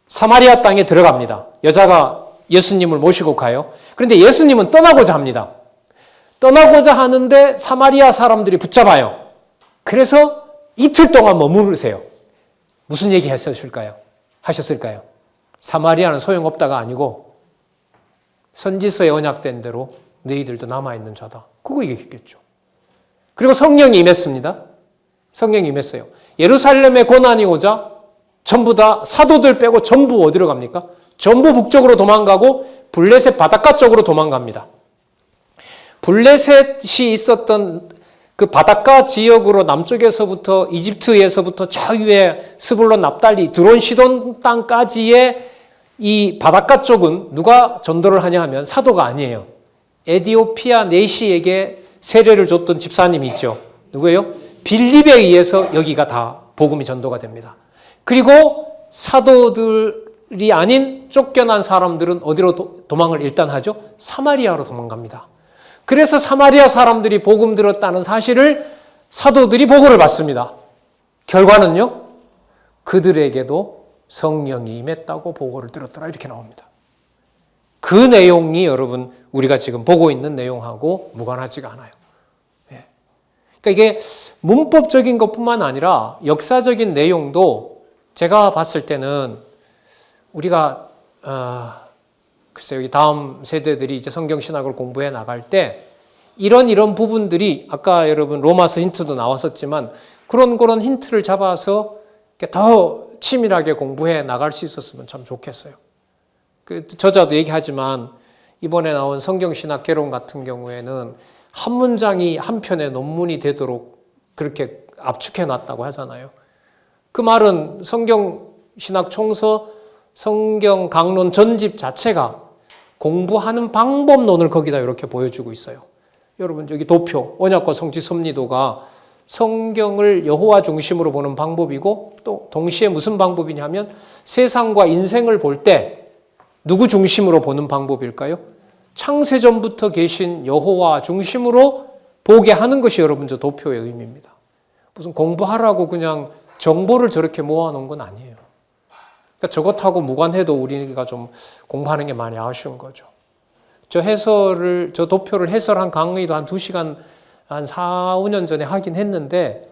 사마리아 땅에 들어갑니다. 여자가 예수님을 모시고 가요. 그런데 예수님은 떠나고자 합니다. 떠나고자 하는데 사마리아 사람들이 붙잡아요. 그래서 이틀 동안 머무르세요. 무슨 얘기 하셨을까요? 사마리아는 소용없다가 아니고 선지서에 언약된 대로 너희들도 남아있는 자다. 그거 얘기했겠죠. 그리고 성령이 임했습니다. 성령이 임했어요. 예루살렘에 고난이 오자 전부 다 사도들 빼고 전부 어디로 갑니까? 전부 북쪽으로 도망가고 블레셋 바닷가 쪽으로 도망갑니다. 블레셋이 있었던 그 바닷가 지역으로 남쪽에서부터 이집트에서부터 저 위에 스불론 납달리 드론 시돈 땅까지의 이 바닷가 쪽은 누가 전도를 하냐 하면 사도가 아니에요. 에디오피아 네시에게 세례를 줬던 집사님이 있죠. 누구예요? 빌립에 의해서 여기가 다 복음이 전도가 됩니다. 그리고 사도들이 아닌 쫓겨난 사람들은 어디로 도망을 일단 하죠? 사마리아로 도망갑니다. 그래서 사마리아 사람들이 복음 들었다는 사실을 사도들이 보고를 받습니다. 결과는요, 그들에게도 성령이 임했다고 보고를 들었더라 이렇게 나옵니다. 그 내용이 여러분 우리가 지금 보고 있는 내용하고 무관하지가 않아요. 그러니까 이게 문법적인 것뿐만 아니라 역사적인 내용도 제가 봤을 때는 우리가 글쎄요, 다음 세대들이 이제 성경신학을 공부해 나갈 때 이런 부분들이 아까 여러분 로마서 힌트도 나왔었지만 그런 힌트를 잡아서 더 치밀하게 공부해 나갈 수 있었으면 참 좋겠어요. 그 저자도 얘기하지만 이번에 나온 성경신학 개론 같은 경우에는 한 문장이 한 편의 논문이 되도록 그렇게 압축해 놨다고 하잖아요. 그 말은 성경신학 총서, 성경 강론 전집 자체가 공부하는 방법론을 거기다 이렇게 보여주고 있어요. 여러분 여기 도표, 언약과 성취 섭리도가 성경을 여호와 중심으로 보는 방법이고 또 동시에 무슨 방법이냐면 세상과 인생을 볼 때 누구 중심으로 보는 방법일까요? 창세전부터 계신 여호와 중심으로 보게 하는 것이 여러분 저 도표의 의미입니다. 무슨 공부하라고 그냥 정보를 저렇게 모아놓은 건 아니에요. 그러니까 저것하고 무관해도 우리가 좀 공부하는 게 많이 아쉬운 거죠. 저 도표를 해설한 강의도 한 2시간, 한 4, 5년 전에 하긴 했는데,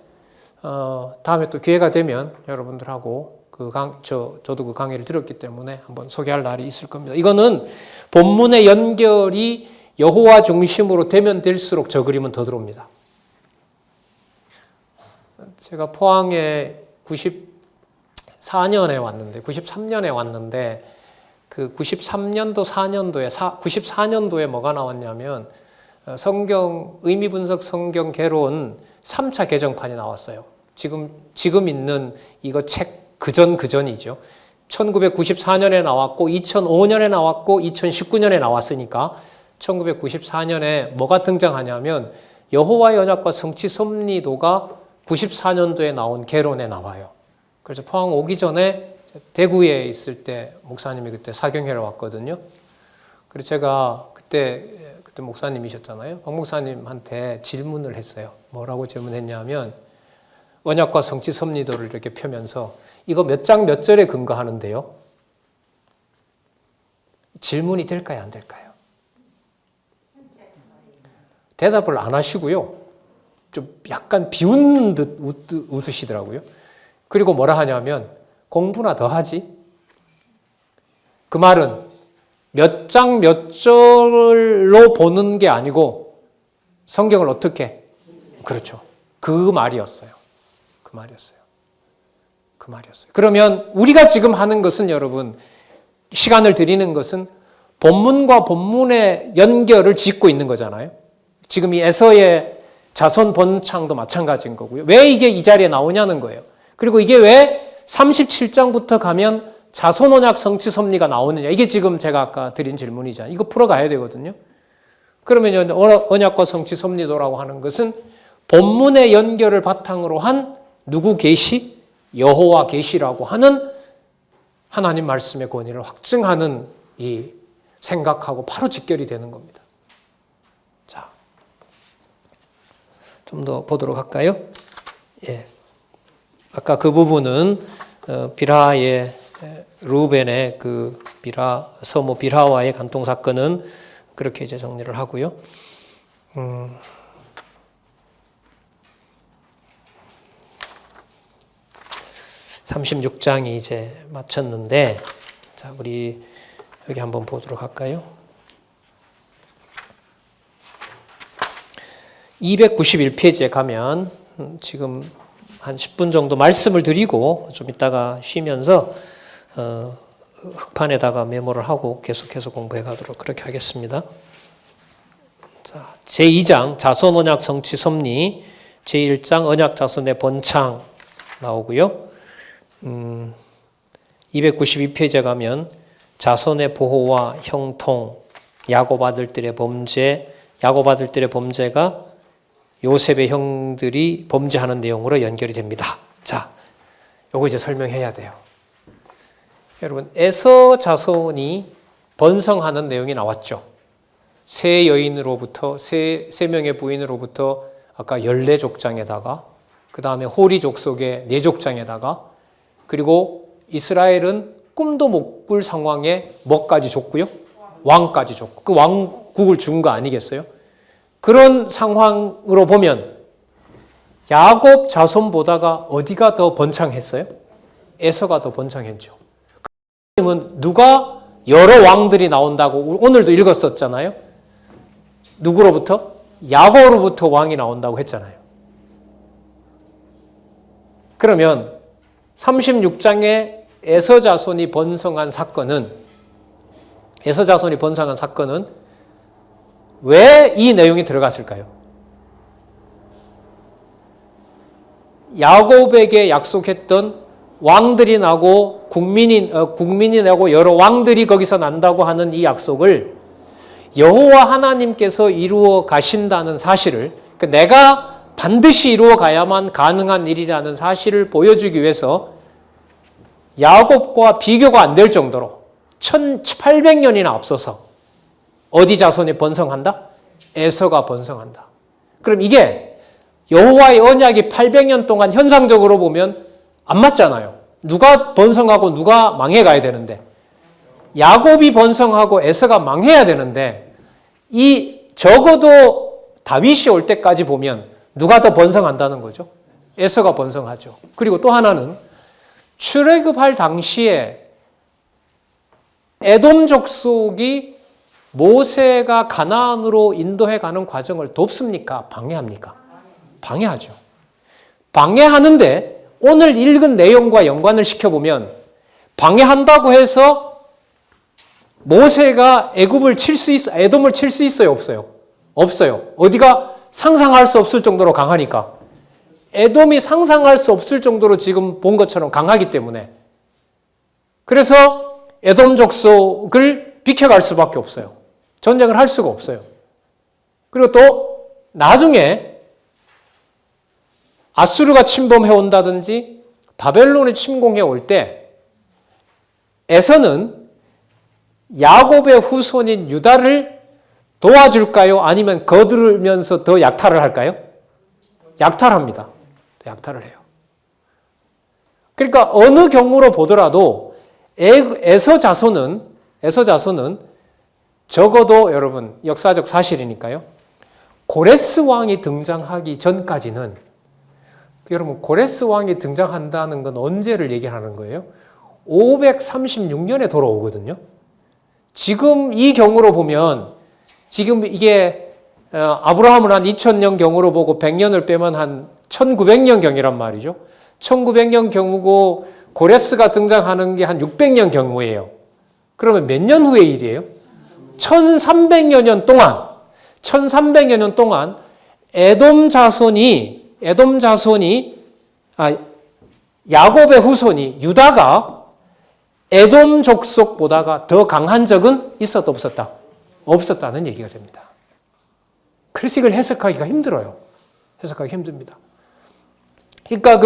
다음에 또 기회가 되면 여러분들하고 저도 그 강의를 들었기 때문에 한번 소개할 날이 있을 겁니다. 이거는 본문의 연결이 여호와 중심으로 되면 될수록 저 그림은 더 들어옵니다. 제가 포항에 93년에 왔는데 그 93년도 94년도에 뭐가 나왔냐면 성경 의미 분석 성경 개론 3차 개정판이 나왔어요. 지금 있는 이거 책 그전이죠. 1994년에 나왔고 2005년에 나왔고 2019년에 나왔으니까 1994년에 뭐가 등장하냐면 여호와의 언약과 성취 섭리도가 94년도에 나온 개론에 나와요. 그래서 포항 오기 전에 대구에 있을 때 목사님이 그때 사경회를 왔거든요. 그래서 제가 그때 목사님이셨잖아요. 박 목사님한테 질문을 했어요. 뭐라고 질문했냐면 언약과 성취 섭리도를 이렇게 펴면서 이거 몇 장 몇 절에 근거하는데요? 질문이 될까요, 안 될까요? 대답을 안 하시고요. 좀 약간 비웃는 듯 웃으시더라고요. 그리고 뭐라 하냐면 공부나 더 하지? 그 말은 몇 장 몇 절로 보는 게 아니고 성경을 어떻게? 그렇죠. 그 말이었어요. 그 말이었어요. 그 말이었어요. 그러면 우리가 지금 하는 것은 여러분, 시간을 들이는 것은 본문과 본문의 연결을 짓고 있는 거잖아요. 지금 이 에서의 자손 번창도 마찬가지인 거고요. 왜 이게 이 자리에 나오냐는 거예요. 그리고 이게 왜 37장부터 가면 자손 언약 성취 섭리가 나오느냐. 이게 지금 제가 아까 드린 질문이잖아요. 이거 풀어가야 되거든요. 그러면 언약과 성취 섭리도라고 하는 것은 본문의 연결을 바탕으로 한 누구 계시? 여호와 계시라고 하는 하나님 말씀의 권위를 확증하는 이 생각하고 바로 직결이 되는 겁니다. 자, 좀 더 보도록 할까요? 예. 아까 그 부분은 빌하의 루벤의 그 서모 빌하와의 간통 사건은 그렇게 이제 정리를 하고요. 36장이 이제 마쳤는데, 자, 우리 여기 한번 보도록 할까요? 291페이지에 가면 지금 한 10분 정도 말씀을 드리고 좀 이따가 쉬면서 흑판에다가 메모를 하고 계속해서 공부해 가도록 그렇게 하겠습니다. 자, 제2장 자손 언약 성취 섭리, 제1장 언약 자손의 번창 나오고요. 292페이지에 가면 자손의 보호와 형통, 야곱 아들들의 범죄, 야곱 아들들의 범죄가 요셉의 형들이 범죄하는 내용으로 연결이 됩니다. 자, 요거 이제 설명해야 돼요. 여러분, 에서 자손이 번성하는 내용이 나왔죠. 세 여인으로부터, 세 명의 부인으로부터 아까 14족장에다가, 그 다음에 호리 족속의 4족장에다가, 그리고 이스라엘은 꿈도 못 꿀 상황에 뭐까지 줬고요? 왕까지 줬고, 그 왕국을 준 거 아니겠어요? 그런 상황으로 보면 야곱 자손보다가 어디가 더 번창했어요? 에서가 더 번창했죠. 그러면 누가 여러 왕들이 나온다고 오늘도 읽었었잖아요. 누구로부터? 야곱으로부터 왕이 나온다고 했잖아요. 그러면 36장에 에서 자손이 번성한 사건은 왜 이 내용이 들어갔을까요? 야곱에게 약속했던 왕들이 나고 국민이 나고 여러 왕들이 거기서 난다고 하는 이 약속을 여호와 하나님께서 이루어 가신다는 사실을, 내가 반드시 이루어 가야만 가능한 일이라는 사실을 보여주기 위해서 야곱과 비교가 안 될 정도로 1800년이나 앞서서 어디 자손이 번성한다? 에서가 번성한다. 그럼 이게 여호와의 언약이 800년 동안 현상적으로 보면 안 맞잖아요. 누가 번성하고 누가 망해가야 되는데, 야곱이 번성하고 에서가 망해야 되는데, 이 적어도 다윗이 올 때까지 보면 누가 더 번성한다는 거죠? 에서가 번성하죠. 그리고 또 하나는 출애굽할 당시에 에돔 족속이 모세가 가나안으로 인도해 가는 과정을 돕습니까? 방해합니까? 방해하죠. 방해하는데 오늘 읽은 내용과 연관을 시켜보면 방해한다고 해서 모세가 에돔을 칠 수 있어요? 없어요? 없어요. 어디가 상상할 수 없을 정도로 강하니까. 에돔이 상상할 수 없을 정도로 지금 본 것처럼 강하기 때문에. 그래서 에돔 족속을 비켜갈 수밖에 없어요. 전쟁을 할 수가 없어요. 그리고 또 나중에 아수르가 침범해 온다든지 바벨론이 침공해 올 때 에서는 야곱의 후손인 유다를 도와줄까요? 아니면 거두면서 더 약탈을 할까요? 약탈합니다. 약탈을 해요. 그러니까 어느 경우로 보더라도 에서 자손은 에서 자손은 적어도 여러분 역사적 사실이니까요. 고레스 왕이 등장하기 전까지는 여러분 고레스 왕이 등장한다는 건 언제를 얘기하는 거예요? 536년에 돌아오거든요. 지금 이 경우로 보면 지금 이게 아브라함은 한 2000년 경으로 보고 100년을 빼면 한 1900년 경이란 말이죠. 1900년 경우고 고레스가 등장하는 게 한 600년 경우예요. 그러면 몇 년 후의 일이에요? 1300여 년 동안 1300여 년 동안 에돔 자손이 야곱의 후손이 유다가 에돔 족속보다가 더 강한 적은 있었다 없었다? 없었다는 얘기가 됩니다. 그래서 이걸 해석하기가 힘들어요. 해석하기 힘듭니다. 그러니까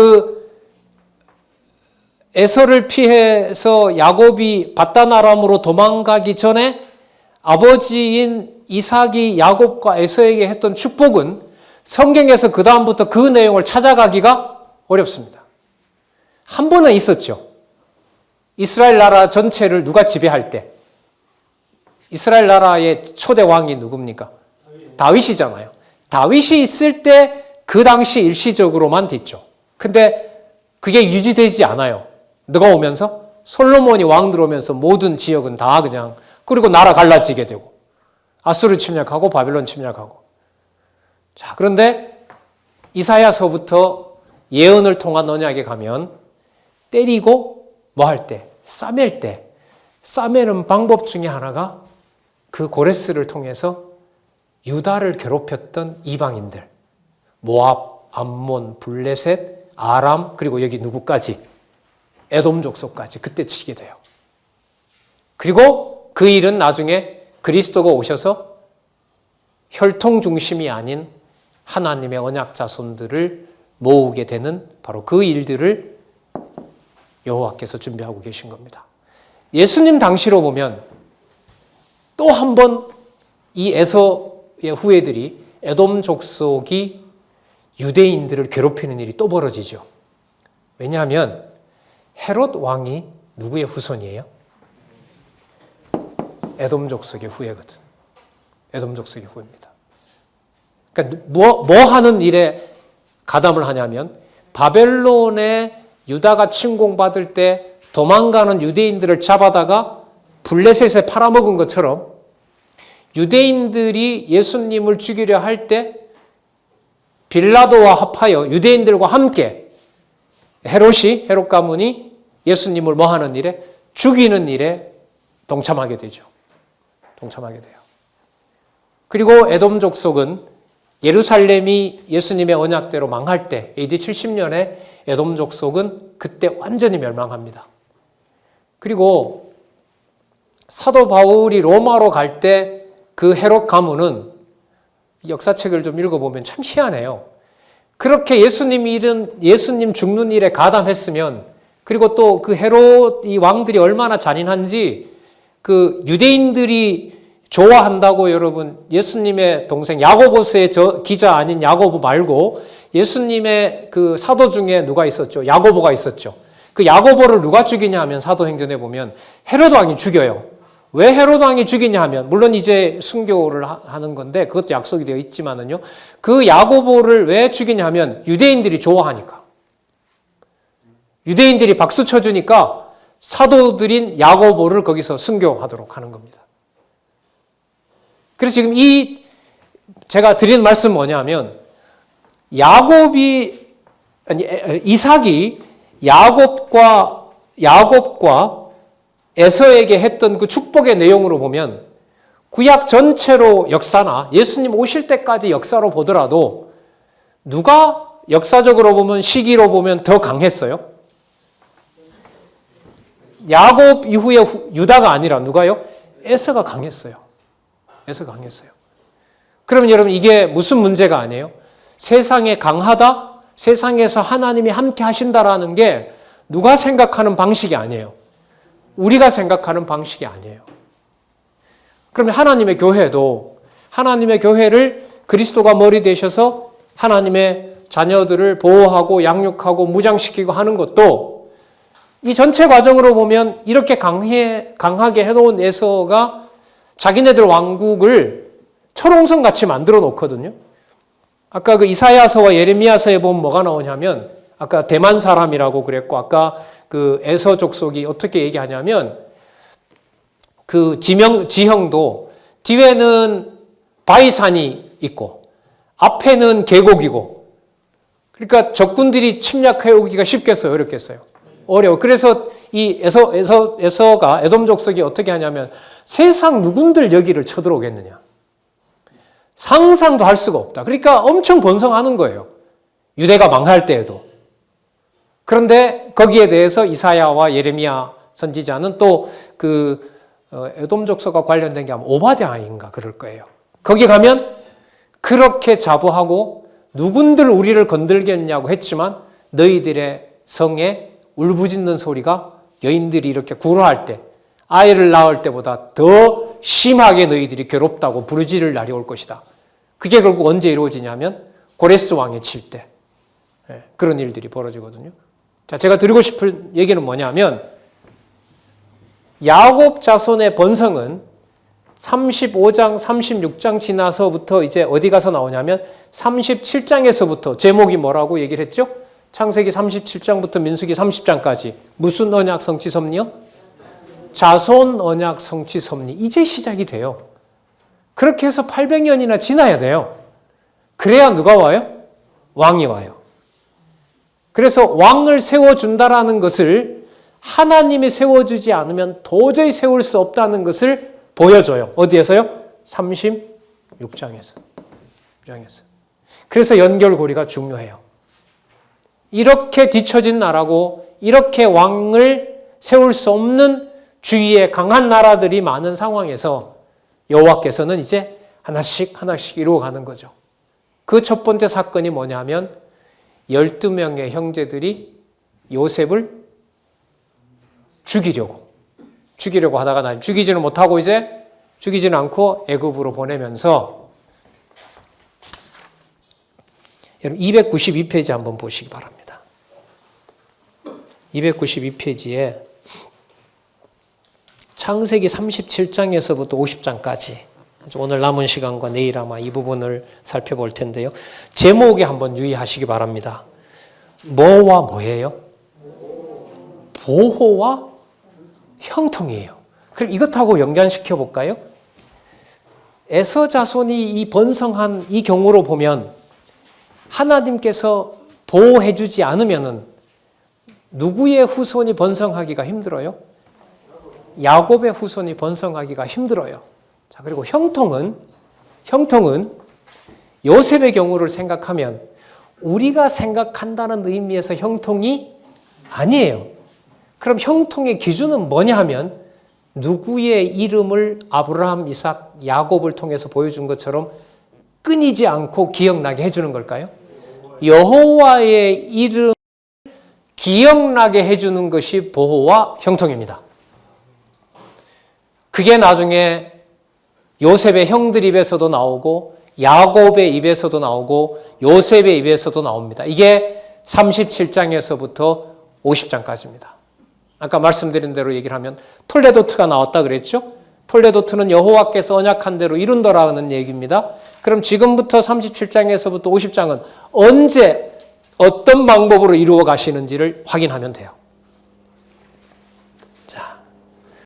에서를 피해서 야곱이 밧단아람으로 도망가기 전에 아버지인 이삭이 야곱과 에서에게 했던 축복은 성경에서 그 다음부터 그 내용을 찾아가기가 어렵습니다. 한 번은 있었죠. 이스라엘 나라 전체를 누가 지배할 때 이스라엘 나라의 초대 왕이 누굽니까? 다윗이잖아요. 다윗이 있을 때 그 당시 일시적으로만 됐죠. 근데 그게 유지되지 않아요. 누가 오면서? 솔로몬이 왕 들어오면서 모든 지역은 다 그냥 그리고 나라 갈라지게 되고 아수르 침략하고 바빌론 침략하고 자 그런데 이사야서부터 예언을 통한 언약에 가면 때리고 뭐 할 때? 싸맬 때 싸매는 방법 중에 하나가 그 고레스를 통해서 유다를 괴롭혔던 이방인들 모압, 암몬, 블레셋, 아람 그리고 여기 누구까지? 에돔 족속까지 그때 치게 돼요. 그리고 그 일은 나중에 그리스도가 오셔서 혈통 중심이 아닌 하나님의 언약 자손들을 모으게 되는 바로 그 일들을 여호와께서 준비하고 계신 겁니다. 예수님 당시로 보면 또 한 번 이 에서의 후예들이 에돔 족속이 유대인들을 괴롭히는 일이 또 벌어지죠. 왜냐하면 헤롯 왕이 누구의 후손이에요? 에돔 족속의 후예거든. 에돔 족속의 후예입니다. 그러니까 뭐 하는 일에 가담을 하냐면 바벨론에 유다가 침공받을 때 도망가는 유대인들을 잡아다가 블레셋에 팔아먹은 것처럼 유대인들이 예수님을 죽이려 할 때 빌라도와 합하여 유대인들과 함께 헤롯 가문이 예수님을 뭐 하는 일에? 죽이는 일에 동참하게 되죠. 동참하게 돼요. 그리고 에돔 족속은 예루살렘이 예수님의 언약대로 망할 때 AD 70년에 에돔 족속은 그때 완전히 멸망합니다. 그리고 사도 바울이 로마로 갈 때 그 헤롯 가문은 역사책을 좀 읽어보면 참 희한해요. 그렇게 예수님 죽는 일에 가담했으면 그리고 또 그 헤롯 이 왕들이 얼마나 잔인한지 그 유대인들이 좋아한다고 여러분 예수님의 동생 야고보스의 기자 아닌 야고보 말고 예수님의 그 사도 중에 누가 있었죠? 야고보가 있었죠. 그 야고보를 누가 죽이냐 하면 사도행전에 보면 헤롯 왕이 죽여요. 왜 헤롯 왕이 죽이냐 하면 물론 이제 순교를 하는 건데 그것도 약속이 되어 있지만은요. 그 야고보를 왜 죽이냐 하면 유대인들이 좋아하니까. 유대인들이 박수 쳐주니까 사도들인 야고보를 거기서 순교하도록 하는 겁니다. 그래서 지금 제가 드리는 말씀은 뭐냐면 이삭이 야곱과 에서에게 했던 그 축복의 내용으로 보면 구약 전체로 역사나 예수님 오실 때까지 역사로 보더라도 누가 역사적으로 보면 시기로 보면 더 강했어요? 야곱 이후에 유다가 아니라 누가요? 에서가 강했어요. 에서가 강했어요. 그러면 여러분 이게 무슨 문제가 아니에요? 세상에 강하다? 세상에서 하나님이 함께 하신다라는 게 누가 생각하는 방식이 아니에요. 우리가 생각하는 방식이 아니에요. 그러면 하나님의 교회도 하나님의 교회를 그리스도가 머리 되셔서 하나님의 자녀들을 보호하고 양육하고 무장시키고 하는 것도 이 전체 과정으로 보면 이렇게 강하게 해놓은 에서가 자기네들 왕국을 철옹성 같이 만들어 놓거든요. 아까 그 이사야서와 예레미야서에 보면 뭐가 나오냐면, 아까 대만 사람이라고 그랬고, 아까 그 에서 족속이 어떻게 얘기하냐면, 그 지형도 뒤에는 바위산이 있고, 앞에는 계곡이고, 그러니까 적군들이 침략해 오기가 쉽겠어요, 어렵겠어요? 어려워. 그래서 이 에서가 에돔 족속이 어떻게 하냐면, 세상 누군들 여기를 쳐들어오겠느냐. 상상도 할 수가 없다. 그러니까 엄청 번성하는 거예요. 유대가 망할 때에도. 그런데 거기에 대해서 이사야와 예레미야 선지자는 또 그 에돔 족속과 관련된 게 아마 오바댜인가 그럴 거예요. 거기 가면 그렇게 자부하고 누군들 우리를 건들겠냐고 했지만 너희들의 성에 울부짖는 소리가 여인들이 이렇게 구로할 때, 아이를 낳을 때보다 더 심하게 너희들이 괴롭다고 부르짖을 날이 올 것이다. 그게 결국 언제 이루어지냐면 고레스 왕이 칠 때 그런 일들이 벌어지거든요. 자, 제가 드리고 싶은 얘기는 뭐냐면 야곱 자손의 번성은 35장, 36장 지나서부터 이제 어디 가서 나오냐면 37장에서부터 제목이 뭐라고 얘기를 했죠? 창세기 37장부터 민수기 30장까지 무슨 언약 성취 섭리요? 자손 언약 성취 섭리. 이제 시작이 돼요. 그렇게 해서 800년이나 지나야 돼요. 그래야 누가 와요? 왕이 와요. 그래서 왕을 세워준다라는 것을 하나님이 세워주지 않으면 도저히 세울 수 없다는 것을 보여줘요. 어디에서요? 36장에서. 그래서 연결고리가 중요해요. 이렇게 뒤처진 나라고 이렇게 왕을 세울 수 없는 주위에 강한 나라들이 많은 상황에서 여호와께서는 이제 하나씩 이루어가는 거죠. 그 첫 번째 사건이 뭐냐면 12명의 형제들이 요셉을 죽이려고 하다가 죽이지는 못하고 이제 죽이지는 않고 애굽으로 보내면서 여러분 292페이지 한번 보시기 바랍니다. 292페이지에 창세기 37장에서부터 50장까지 오늘 남은 시간과 내일 아마 이 부분을 살펴볼 텐데요. 제목에 한번 유의하시기 바랍니다. 뭐와 뭐예요? 보호와 형통이에요. 그럼 이것하고 연관시켜 볼까요? 에서 자손이 이 번성한 이 경우로 보면 하나님께서 보호해 주지 않으면은 누구의 후손이 번성하기가 힘들어요? 야곱의 후손이 번성하기가 힘들어요. 자, 그리고 형통은 요셉의 경우를 생각하면 우리가 생각한다는 의미에서 형통이 아니에요. 그럼 형통의 기준은 뭐냐 하면 누구의 이름을 아브라함, 이삭, 야곱을 통해서 보여준 것처럼 끊이지 않고 기억나게 해주는 걸까요? 여호와의 이름을 기억나게 해주는 것이 보호와 형통입니다. 그게 나중에 요셉의 형들 입에서도 나오고 야곱의 입에서도 나오고 요셉의 입에서도 나옵니다. 이게 37장에서부터 50장까지입니다. 아까 말씀드린 대로 얘기를 하면 톨레도트가 나왔다 그랬죠? 톨레도트는 여호와께서 언약한 대로 이룬다라는 얘기입니다. 그럼 지금부터 37장에서부터 50장은 언제 어떤 방법으로 이루어 가시는지를 확인하면 돼요.